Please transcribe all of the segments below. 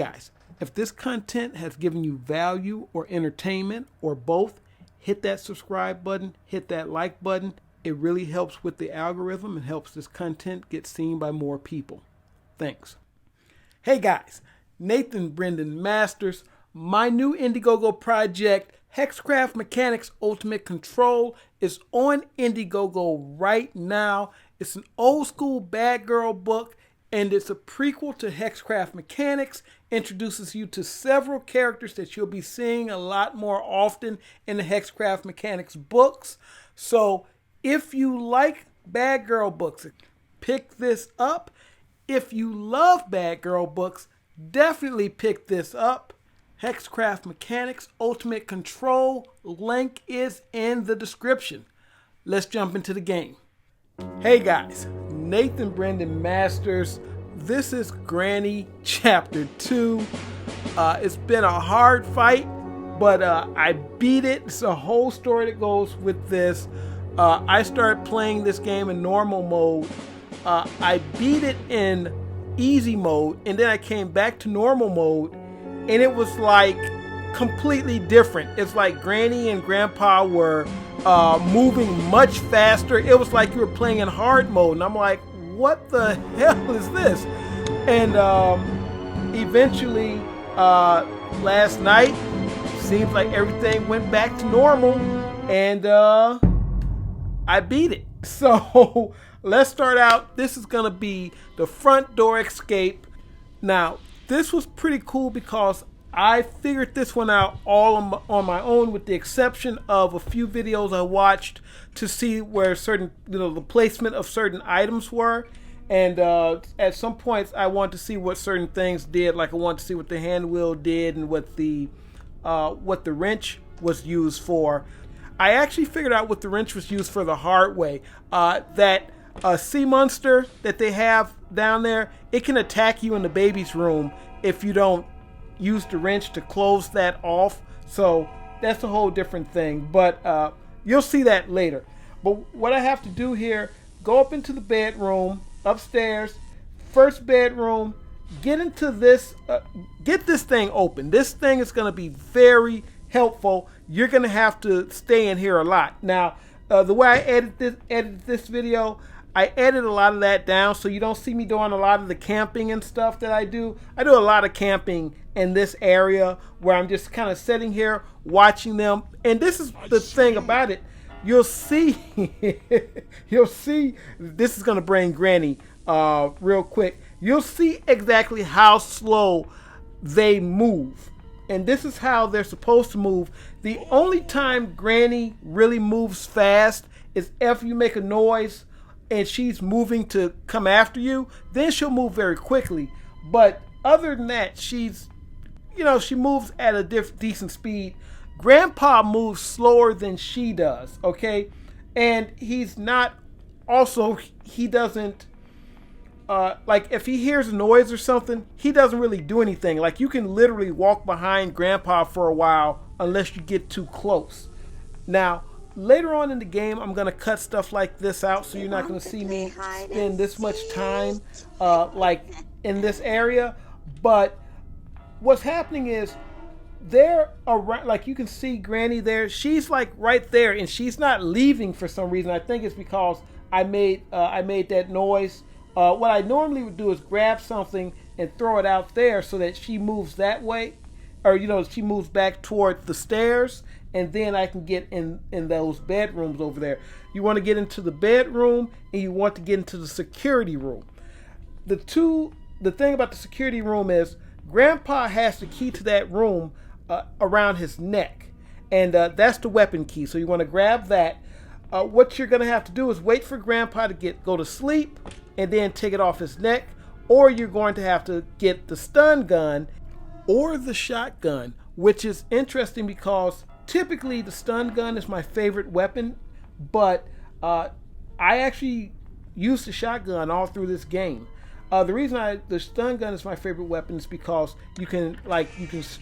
Guys, if this content has given you value or entertainment or both, hit that subscribe button, hit that like button. It really helps with the algorithm and helps this content get seen by more people. Thanks. Hey guys, Nathyn Brendan Masters. My new Indiegogo project, Hexcraft Mechanics Ultimate Control, is on Indiegogo right now. It's an old school bad girl book, and it's a prequel to Hexcraft Mechanics. Introduces you to several characters that you'll be seeing a lot more often in the Hexcraft Mechanics books. So if you like bad girl books, pick this up. If you love bad girl books, definitely pick this up. Hexcraft Mechanics Ultimate Control, link is in the description. Let's jump into the game. Hey guys, Nathyn Brendan Masters. This is Granny Chapter 2. It's been a hard fight, but I beat it. It's a whole story that goes with this. I started playing this game in normal mode. I beat it in easy mode, and then I came back to normal mode, and it was like completely different. It's like Granny and Grandpa were moving much faster. It was like you were playing in hard mode, and I'm like, what the hell is this? And eventually, last night, seems like everything went back to normal, and I beat it. So let's start out. This is gonna be the front door escape. Now, this was pretty cool because I figured this one out all on my own, with the exception of a few videos I watched to see where certain, the placement of certain items were. And at some points, I wanted to see what certain things did. Like I wanted to see what the hand wheel did and what the wrench was used for. I actually figured out what the wrench was used for the hard way. That sea monster that they have down there, it can attack you in the baby's room if you don't use the wrench to close that off. So that's a whole different thing, but you'll see that later. But what I have to do here, go up into the bedroom upstairs, first bedroom, get into this, get this thing open. This thing is going to be very helpful. You're going to have to stay in here a lot. Now, the way I edit this video, I edit a lot of that down, so you don't see me doing a lot of the camping and stuff that I do. I do a lot of camping in this area where I'm just kind of sitting here watching them. And this is the thing about it. You'll see, this is going to bring Granny real quick. You'll see exactly how slow they move. And this is how they're supposed to move. The only time Granny really moves fast is if you make a noise and she's moving to come after you, then she'll move very quickly. But other than that, she moves at a decent speed. Grandpa moves slower than she does, okay? And he doesn't, like if he hears a noise or something, he doesn't really do anything. Like you can literally walk behind Grandpa for a while unless you get too close. Now, later on in the game, I'm going to cut stuff like this out, so you're not going to see me spend this much time like in this area. But what's happening is they're around, like you can see Granny there. She's like right there, and she's not leaving for some reason. I think it's because I made that noise. What I normally would do is grab something and throw it out there so that she moves that way, or she moves back toward the stairs, and then I can get in those bedrooms over there. You want to get into the bedroom, and you want to get into the security room. The thing about the security room is Grandpa has the key to that room around his neck, and that's the weapon key. So you want to grab that. What you're going to have to do is wait for Grandpa to go to sleep and then take it off his neck, or you're going to have to get the stun gun or the shotgun, which is interesting because typically the stun gun is my favorite weapon, but I actually use the shotgun all through this game. The reason the stun gun is my favorite weapon is because you can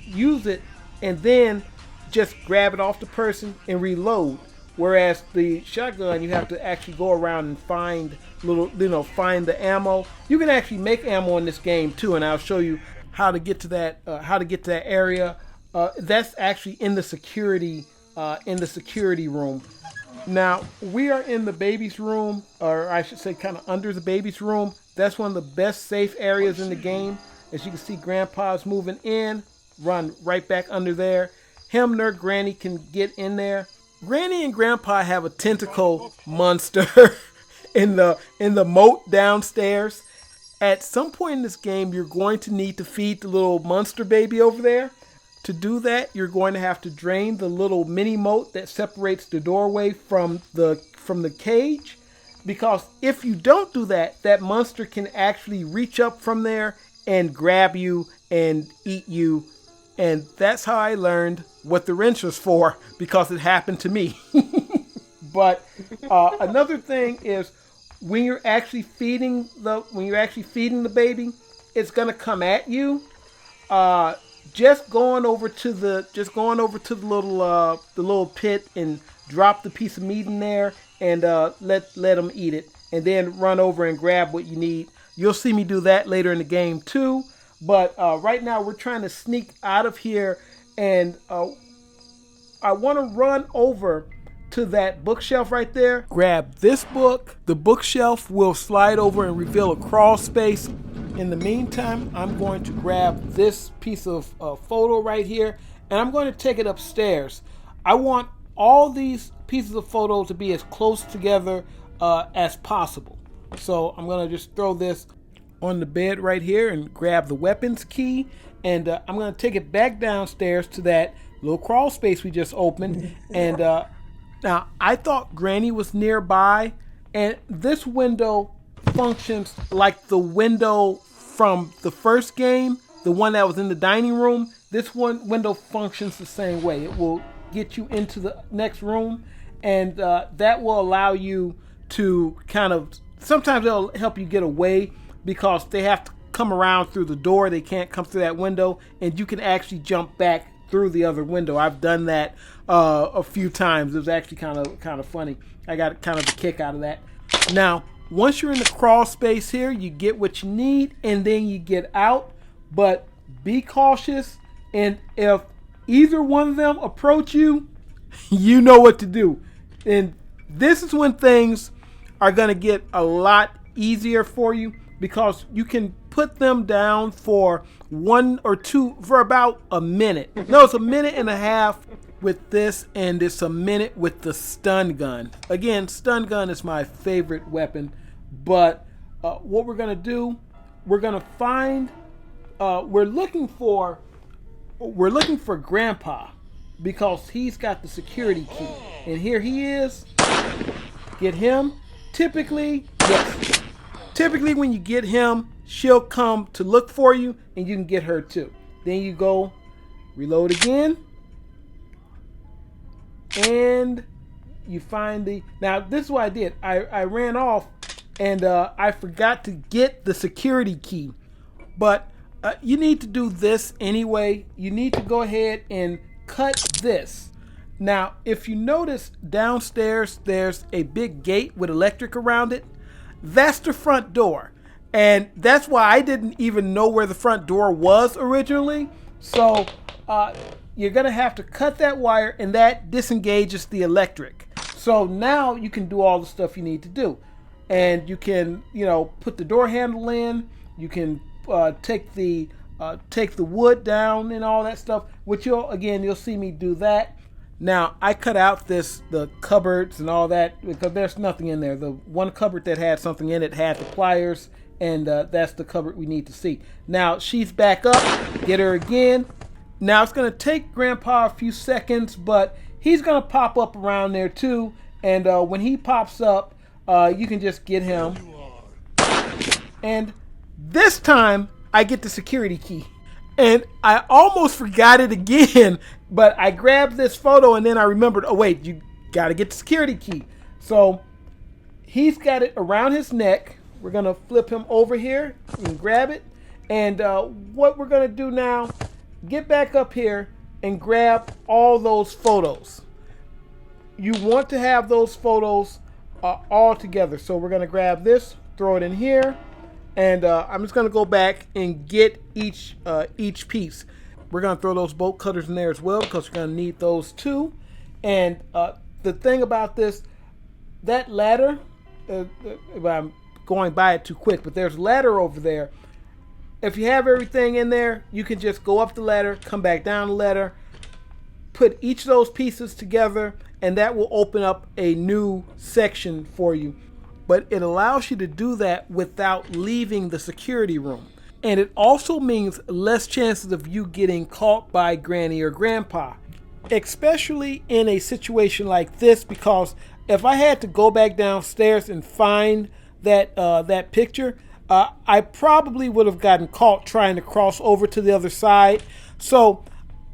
use it and then just grab it off the person and reload. Whereas the shotgun, you have to actually go around and find the ammo. You can actually make ammo in this game too, and I'll show you how to get to that area. That's actually in the security room. Now we are in the baby's room, or I should say kind of under the baby's room. That's one of the best safe areas in the game. As you can see, Grandpa's moving in, run right back under there. Him nor Granny can get in there. Granny and Grandpa have a tentacle monster in the moat downstairs. At some point in this game, you're going to need to feed the little monster baby over there. To do that, you're going to have to drain the little mini moat that separates the doorway from the cage. Because if you don't do that, that monster can actually reach up from there and grab you and eat you. And that's how I learned what the wrench was for, because it happened to me. But another thing is, when you're actually feeding the baby, it's gonna come at you. Just going over to the little pit and drop the piece of meat in there and let them eat it, and then run over and grab what you need. You'll see me do that later in the game too. But right now we're trying to sneak out of here, and I want to run over to that bookshelf right there. Grab this book. The bookshelf will slide over and reveal a crawl space. In the meantime, I'm going to grab this piece of photo right here, and I'm going to take it upstairs. I want all these pieces of photo to be as close together as possible. So I'm going to just throw this on the bed right here and grab the weapons key, and I'm going to take it back downstairs to that little crawl space we just opened. And now I thought Granny was nearby, and this window functions like the window from the first game, the one that was in the dining room. This one window functions the same way. It will get you into the next room, and that will allow you to kind of, sometimes it'll help you get away because they have to come around through the door. They can't come through that window, and you can actually jump back through the other window. I've done that a few times. It was actually kind of funny. I got kind of a kick out of that. Now, once you're in the crawl space here, you get what you need, and then you get out. But be cautious, and if either one of them approach you, you know what to do. And this is when things are going to get a lot easier for you, because you can put them down for for about a minute. No, it's a minute and a half with this, and it's a minute with the stun gun. Again, stun gun is my favorite weapon. But what we're going to do, we're going to find, we're looking for Grandpa, because he's got the security key. And here he is. Get him. Typically when you get him, she'll come to look for you, and you can get her too. Then you go reload again, and you find now this is what I did. I ran off, and I forgot to get the security key. But you need to do this anyway. You need to go ahead and cut this. Now, if you notice downstairs, there's a big gate with electric around it. That's the front door. And that's why I didn't even know where the front door was originally. So you're going to have to cut that wire, and that disengages the electric. So now you can do all the stuff you need to do. And you can, put the door handle in. You can take the wood down and all that stuff, which you'll see me do that. Now, I cut out the cupboards and all that because there's nothing in there. The one cupboard that had something in it had the pliers, and that's the cupboard we need to see. Now, she's back up. Get her again. Now, it's going to take Grandpa a few seconds, but he's going to pop up around there too. And when he pops up, you can just get him. And this time, I get the security key. And I almost forgot it again, but I grabbed this photo, and then I remembered, oh wait, you got to get the security key. So he's got it around his neck. We're going to flip him over here and grab it. And what we're going to do now, get back up here and grab all those photos. You want to have those photos all together. So we're going to grab this, throw it in here, And I'm just going to go back and get each piece. We're going to throw those bolt cutters in there as well because we're going to need those too. And the thing about this, that ladder, I'm going by it too quick, but there's a ladder over there. If you have everything in there, you can just go up the ladder, come back down the ladder, put each of those pieces together, and that will open up a new section for you. But it allows you to do that without leaving the security room. And it also means less chances of you getting caught by Granny or Grandpa, especially in a situation like this, because if I had to go back downstairs and find that picture, I probably would have gotten caught trying to cross over to the other side. So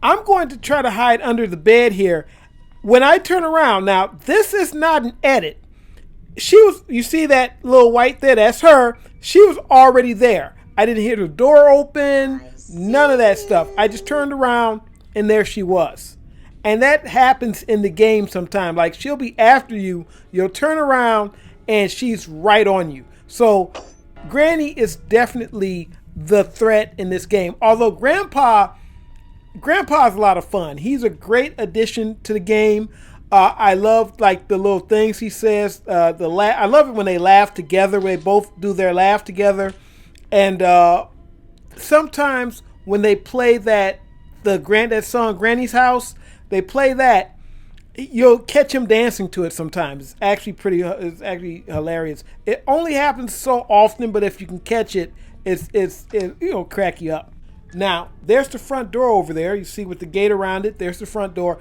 I'm going to try to hide under the bed here. When I turn around, now this is not an edit. You see that little white there, that's her. She was already there. I didn't hear the door open, none of that stuff. I just turned around and there she was. And that happens in the game sometimes. Like she'll be after you, you'll turn around and she's right on you. So Granny is definitely the threat in this game. Although Grandpa's a lot of fun. He's a great addition to the game. I love like the little things he says. I love it when they laugh together. They both do their laugh together. And sometimes when they play that song Granny's House, they play that. You'll catch him dancing to it sometimes. It's actually hilarious. It only happens so often, but if you can catch it, it'll crack you up. Now, there's the front door over there. You see with the gate around it, there's the front door.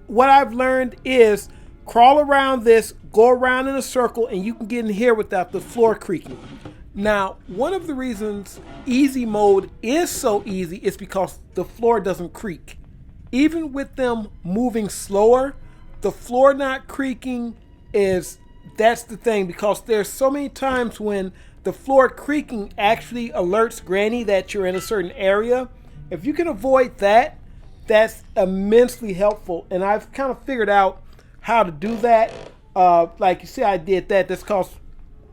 What I've learned is crawl around this, go around in a circle, and you can get in here without the floor creaking. Now, one of the reasons easy mode is so easy is because the floor doesn't creak. Even with them moving slower, the floor not creaking that's the thing, because there's so many times when the floor creaking actually alerts Granny that you're in a certain area. If you can avoid that, that's immensely helpful. And I've kind of figured out how to do that. Like you see, I did that. That's because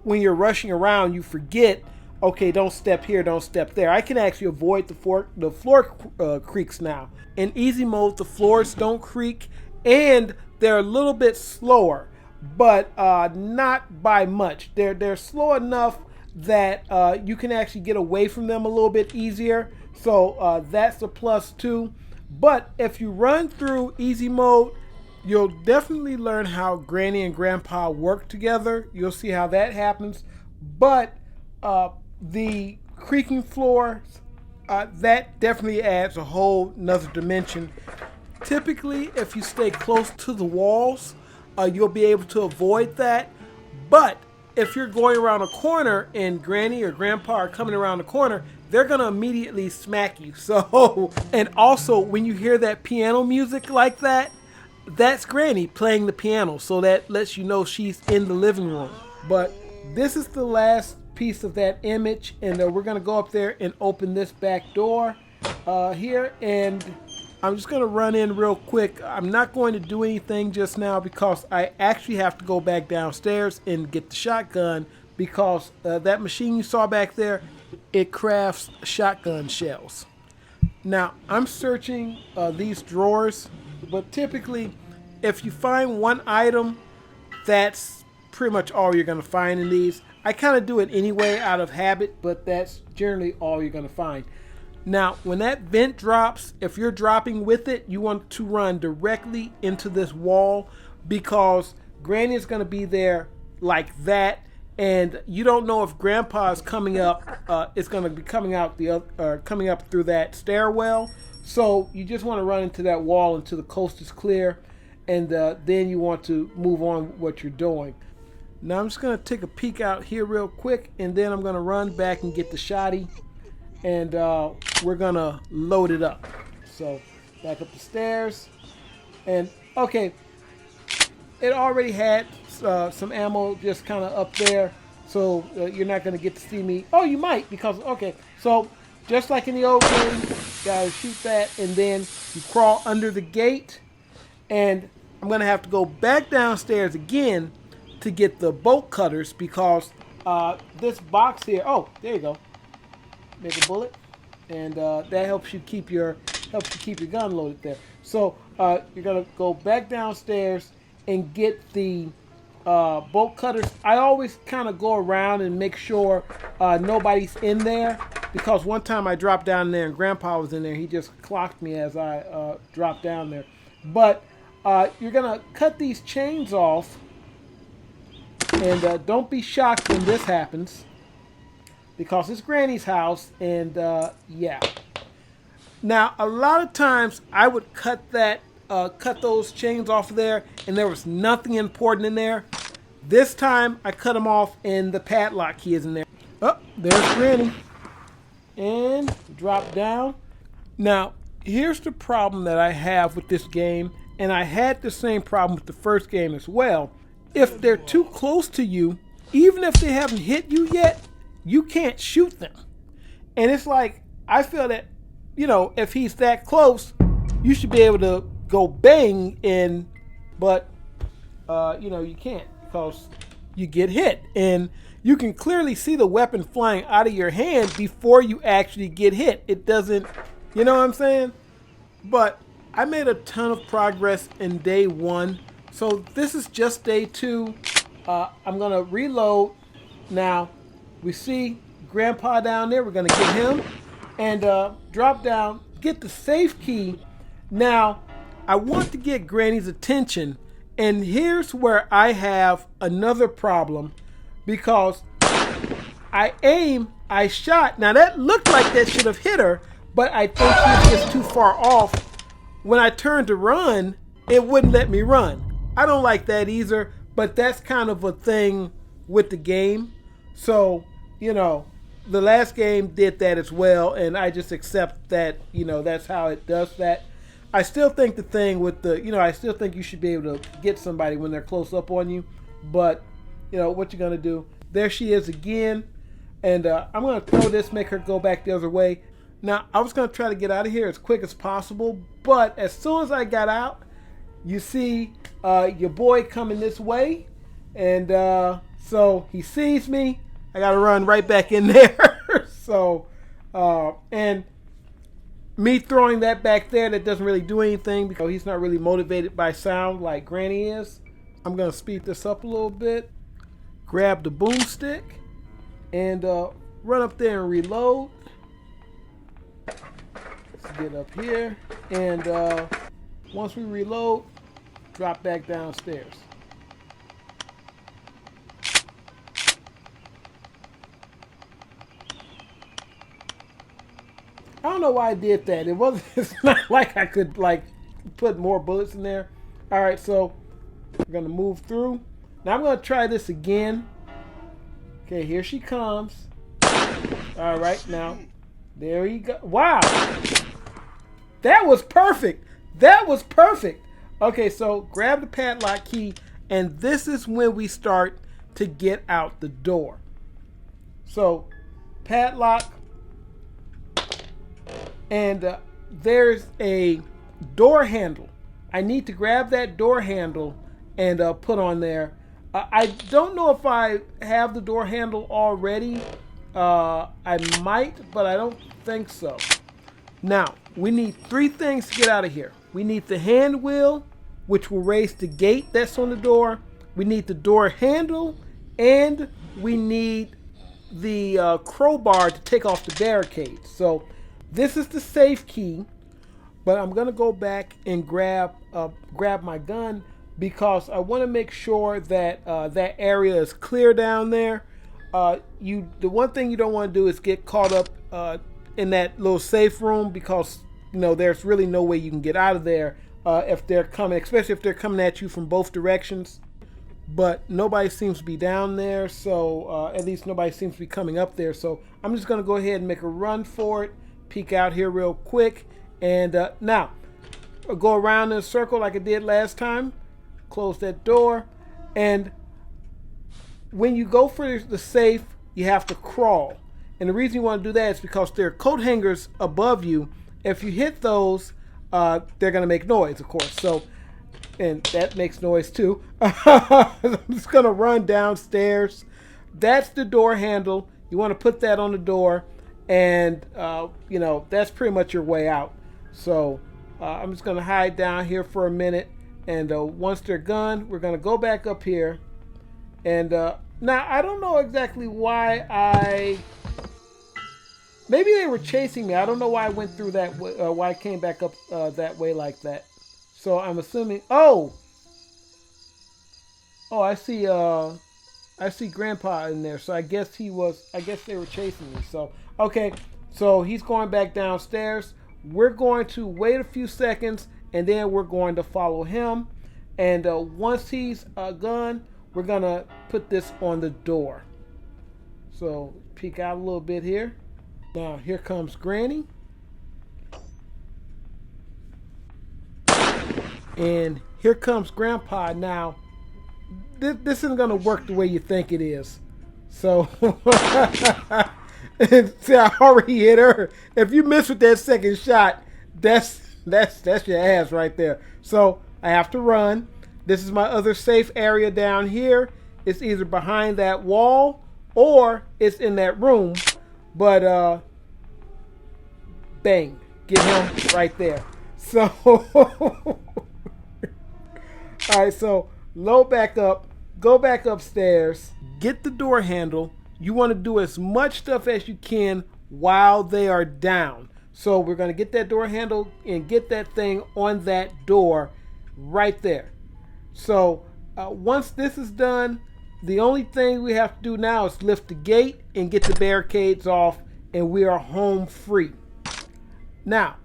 when you're rushing around, you forget, okay, don't step here, don't step there. I can actually avoid the floor creaks now. In easy mode, the floors don't creak, and they're a little bit slower, but not by much. They're slow enough that you can actually get away from them a little bit easier. So that's a plus too. But if you run through easy mode, you'll definitely learn how Granny and Grandpa work together. You'll see how that happens. But the creaking floors, that definitely adds a whole nother dimension. Typically, if you stay close to the walls, you'll be able to avoid that. But if you're going around a corner and Granny or Grandpa are coming around the corner, they're going to immediately smack you. So, and also when you hear that piano music like that, that's Granny playing the piano. So that lets you know she's in the living room. But this is the last piece of that image, and we're going to go up there and open this back door here, and I'm just going to run in real quick. I'm not going to do anything just now because I actually have to go back downstairs and get the shotgun, because that machine you saw back there, it crafts shotgun shells. Now I'm searching these drawers, but typically if you find one item, that's pretty much all you're going to find in these. I kind of do it anyway out of habit, but that's generally all you're going to find. Now, when that vent drops, if you're dropping with it, you want to run directly into this wall, because Granny is going to be there like that, and you don't know if Grandpa is coming up. It's going to be coming out coming up through that stairwell. So you just want to run into that wall until the coast is clear, and then you want to move on with what you're doing. Now I'm just going to take a peek out here real quick, and then I'm going to run back and get the shotty, and we're going to load it up. So back up the stairs, and okay, it already had some ammo just kind of up there, so you're not going to get to see me. Oh, you might, because, okay, so just like in the old game, you gotta shoot that, and then you crawl under the gate, and I'm going to have to go back downstairs again to get the bolt cutters, because this box here. Oh, there you go. Make a bullet, and that helps you keep your gun loaded there. So you're gonna go back downstairs and get the bolt cutters. I always kind of go around and make sure nobody's in there, because one time I dropped down there and Grandpa was in there. He just clocked me as I dropped down there. But you're gonna cut these chains off, and don't be shocked when this happens, because it's Granny's house, and yeah. Now, a lot of times I would cut those chains off of there, and there was nothing important in there. This time I cut them off, and the padlock key is in there. Oh, there's Granny, and drop down. Now, here's the problem that I have with this game, and I had the same problem with the first game as well. If they're too close to you, even if they haven't hit you yet, you can't shoot them. And it's like, I feel that, if he's that close, you should be able to go bang in, but, you can't, because you get hit. And you can clearly see the weapon flying out of your hand before you actually get hit. It doesn't, you know what I'm saying? But I made a ton of progress in day 1. So this is just day 2. I'm going to reload. Now, we see Grandpa down there. We're going to get him and drop down, get the safe key. Now, I want to get Granny's attention, and here's where I have another problem, because I shot. Now, that looked like that should have hit her, but I think she was just too far off. When I turned to run, it wouldn't let me run. I don't like that either, but that's kind of a thing with the game. So, the last game did that as well, and I just accept that, that's how it does that. I still think the thing with I still think you should be able to get somebody when they're close up on you, but, what you're going to do. There she is again, and I'm going to throw this, make her go back the other way. Now, I was going to try to get out of here as quick as possible, but as soon as I got out, you see your boy coming this way, and so he sees me. I got to run right back in there. So, and me throwing that back there, that doesn't really do anything, because he's not really motivated by sound like Granny is. I'm going to speed this up a little bit. Grab the boomstick and run up there and reload. Let's get up here, and once we reload, drop back downstairs. I don't know why I did that. It's not like I could put more bullets in there. All right, so we're gonna move through. Now I'm gonna try this again. Okay, here she comes. All right, now there you go. Wow, that was perfect. That was perfect. Okay, so grab the padlock key, and this is when we start to get out the door. So padlock. And there's a door handle. I need to grab that door handle and put on there. I don't know if I have the door handle already. I might, but I don't think so. Now, we need 3 things to get out of here. We need the hand wheel, which will raise the gate that's on the door. We need the door handle, and we need the crowbar to take off the barricade. So this is the safe key, but I'm gonna go back and grab my gun, because I want to make sure that that area is clear down there. The one thing you don't want to do is get caught up in that little safe room, because there's really no way you can get out of there if they're coming, especially if they're coming at you from both directions. But nobody seems to be down there, so at least nobody seems to be coming up there. So I'm just gonna go ahead and make a run for it. Peek out here real quick, and now I'll go around in a circle like I did last time. Close that door, and when you go for the safe, you have to crawl. And the reason you want to do that is because there are coat hangers above you. If you hit those, they're going to make noise, of course. So, and that makes noise too. I'm just going to run downstairs, that's the door handle. You want to put that on the door, and you know, that's pretty much your way out. So I'm just going to hide down here for a minute, and once they're gone, we're going to go back up here. And now I don't know exactly why maybe they were chasing me. I don't know why I went through that way, why I came back up that way like that. So I'm assuming. Oh, I see Grandpa in there. So I guess they were chasing me. So okay, so he's going back downstairs. We're going to wait a few seconds, and then we're going to follow him. And once he's gone, we're gonna put this on the door. So peek out a little bit here. Now here comes Granny. And here comes Grandpa. Now, this isn't going to work the way you think it is. So, see, I already hit her. If you miss with that second shot, that's your ass right there. So, I have to run. This is my other safe area down here. It's either behind that wall or it's in that room. But, bang, get him right there. So, all right, so load back up, go back upstairs, get the door handle. You want to do as much stuff as you can while they are down. So we're going to get that door handle and get that thing on that door right there. So once this is done, the only thing we have to do now is lift the gate and get the barricades off, and we are home free. Now,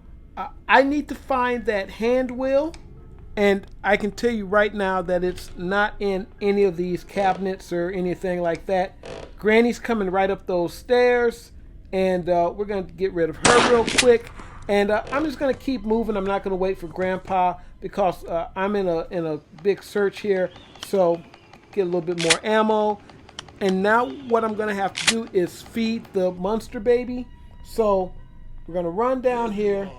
I need to find that hand wheel. And I can tell you right now that it's not in any of these cabinets or anything like that. Granny's coming right up those stairs, and we're going to get rid of her real quick. And I'm just going to keep moving. I'm not going to wait for Grandpa because I'm in a big search here. So get a little bit more ammo. And now what I'm going to have to do is feed the monster baby. So we're going to run down here.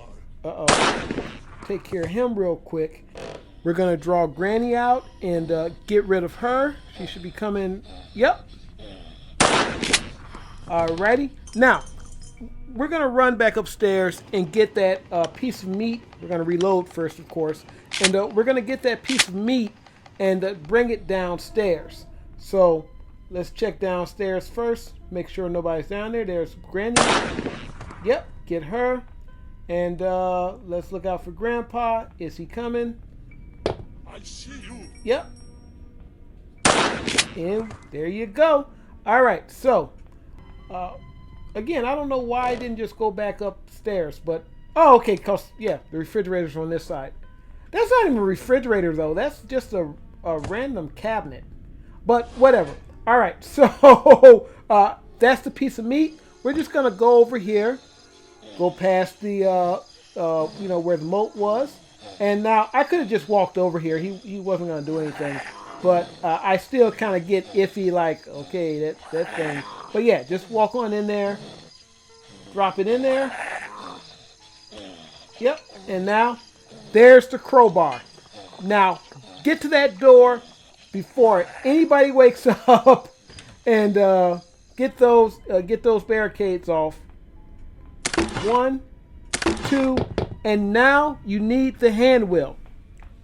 Take care of him real quick. We're gonna draw Granny out and get rid of her. She should be coming. Yep. Alrighty. Now we're gonna run back upstairs and get that piece of meat. We're gonna reload first, of course, and we're gonna get that piece of meat and bring it downstairs. So let's check downstairs first. Make sure nobody's down there. There's Granny. Yep. Get her. And let's look out for Grandpa. Is he coming? I see you. Yep. And there you go. All right. So, again, I don't know why I didn't just go back upstairs. But, oh, okay. Because, yeah, the refrigerator's on this side. That's not even a refrigerator, though. That's just a random cabinet. But whatever. All right. So, that's the piece of meat. We're just going to go over here. Go past the, where the moat was. And now I could have just walked over here. He wasn't going to do anything. But I still kind of get iffy, like, okay, that thing. But yeah, just walk on in there. Drop it in there. Yep. And now, there's the crowbar. Now, get to that door before anybody wakes up. And get those barricades off. 1, 2, and now you need the hand wheel.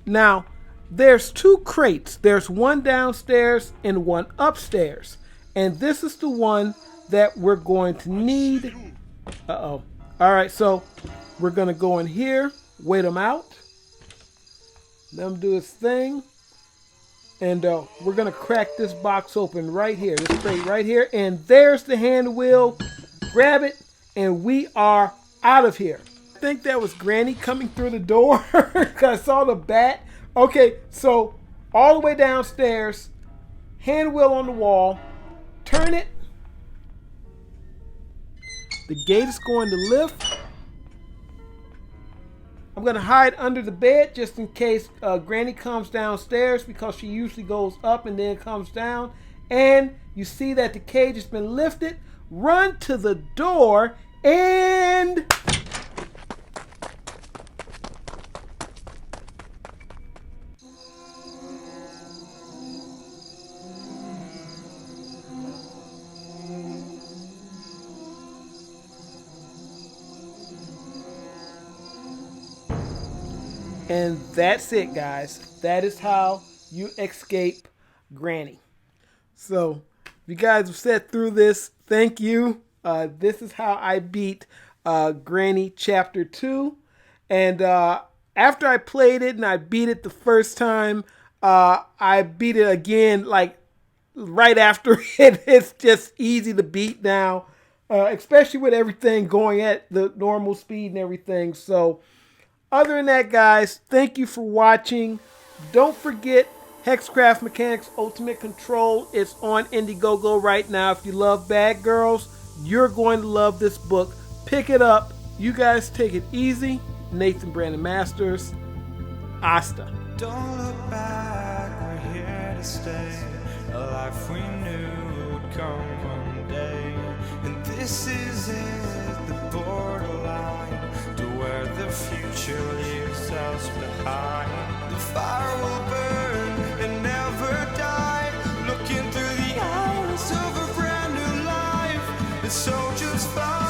Now, there's 2 crates. There's one downstairs and one upstairs. And this is the one that we're going to need. Uh-oh. All right, so we're going to go in here, wait him out. Let him do his thing. And we're going to crack this box open right here, this crate right here. And there's the hand wheel. Grab it. And we are out of here. I think that was Granny coming through the door because I saw the bat. Okay, so all the way downstairs, hand wheel on the wall, turn it. The gate is going to lift. I'm going to hide under the bed just in case Granny comes downstairs because she usually goes up and then comes down. And you see that the cage has been lifted. Run to the door and And that's it, guys. That is how you escape Granny. So, if you guys have sat through this, thank you. This is how I beat Granny Chapter 2. And after I played it and I beat it the first time, I beat it again like right after it. It's just easy to beat now, especially with everything going at the normal speed and everything. So, other than that, guys, thank you for watching. Don't forget Hexcraft Mechanics Ultimate Control. It's on Indiegogo right now. If you love bad girls, you're going to love this book. Pick it up. You guys take it easy. Nathyn Brandon Masters. Asta. Don't look back, we're here to stay. A life we knew would come one day. And this is it, the borderline to where the future leaves us behind. The fire will burn and never die, looking through the eyes of a brand new life. The soldiers fight.